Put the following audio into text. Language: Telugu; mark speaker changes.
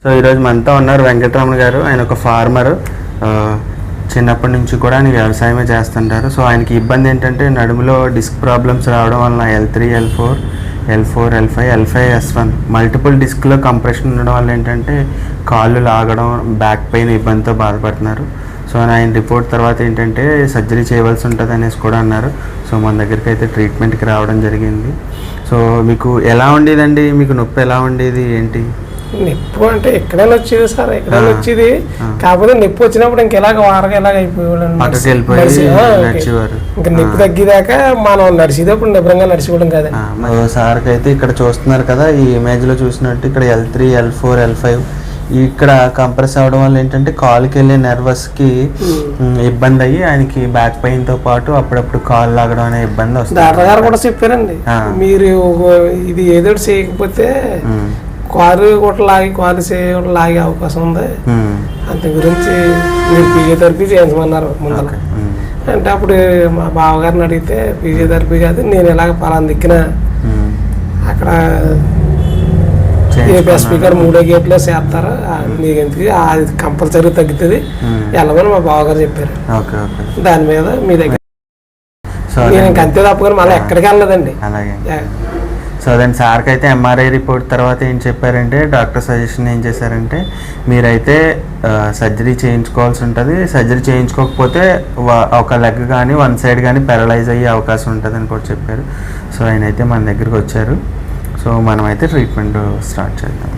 Speaker 1: సో ఈరోజు మనతో ఉన్నారు వెంకటరమణ గారు. ఆయన ఒక ఫార్మర్. చిన్నప్పటి నుంచి కూడా ఆయన వ్యవసాయమే చేస్తుంటారు. సో ఆయనకి ఇబ్బంది ఏంటంటే నడుములో డిస్క్ ప్రాబ్లమ్స్ రావడం వలన L3, L4, L4, L5, L5, S1 multiple డిస్క్లో కంప్రెషన్ ఉండడం వల్ల ఏంటంటే కాళ్ళు లాగడం, బ్యాక్ పెయిన్ ఇబ్బందితో బాధపడుతున్నారు. సో ఆయన రిపోర్ట్ తర్వాత ఏంటంటే సర్జరీ చేయవలసి ఉంటుంది అనేసి కూడా అన్నారు. సో మన దగ్గరికి అయితే ట్రీట్మెంట్కి రావడం జరిగింది. సో మీకు ఎలా ఉండేదండి? మీకు నొప్పి ఎలా ఉండేది ఏంటి?
Speaker 2: నొప్పి అంటే ఎక్కడైనా వచ్చేది సార్, ఎక్కడైనా వచ్చేది. కాకపోతే నొప్పి వచ్చినప్పుడు ఇంకెలాగ వారగా ఎలాగ అయిపోయేవాళ్ళు. ఇంకా నొప్పి తగ్గిదాకా మనం నడిచేటప్పుడు నిబ్రంగా నడిచిపోవడం కదా.
Speaker 1: సార్కి అయితే ఇక్కడ చూస్తున్నారు కదా, ఈ ఇమేజ్ లో చూసినట్టు ఇక్కడ L3, L4, L5 ఇక్కడ కంప్రెస్ అవడం వల్ల ఏంటంటే కాలుకి వెళ్ళే నర్వస్కి ఇబ్బంది అయ్యి ఆయనకి బ్యాక్ పెయిన్ తో పాటు అప్పుడప్పుడు కాలు లాగడం అనే ఇబ్బంది వస్తుంది.
Speaker 2: డాక్టర్ గారు కూడా చెప్పారండి, మీరు ఇది ఏదో చేయకపోతే కారు కూడా లాగే అవకాశం ఉంది, అంత గురించి మీరు ఫిజియోథెరపీ చేయించమన్నారు ముందర. అంటే అప్పుడు మా బావగారిని అడిగితే ఫిజియోథెరపీ కాదు, నేను ఇలాగ పలానా దిక్కిన అక్కడ స్పీకర్ 3 గేట్లో చేస్తారు, మీకు ఎందుకు అది కంపల్సరీ తగ్గుతుంది వెళ్ళమని మా బావగారు చెప్పారు. దాని మీద మీ దగ్గర నేను ఇంక అంతే తప్పుకొని మళ్ళీ ఎక్కడికి వెళ్ళలేదండి.
Speaker 1: సో దాని సార్కి అయితే MRI రిపోర్ట్ తర్వాత ఏం చెప్పారంటే, డాక్టర్ సజెషన్ ఏం చేశారంటే మీరైతే సర్జరీ చేయించుకోవాల్సి ఉంటుంది, సర్జరీ చేయించుకోకపోతే ఒక లెగ్ కానీ వన్ సైడ్ కానీ పారలైజ్ అయ్యే అవకాశం ఉంటుంది అని కూడా చెప్పారు. సో ఆయన అయితే మన దగ్గరికి వచ్చారు. సో మనమైతే ట్రీట్మెంట్ స్టార్ట్ చేద్దాం.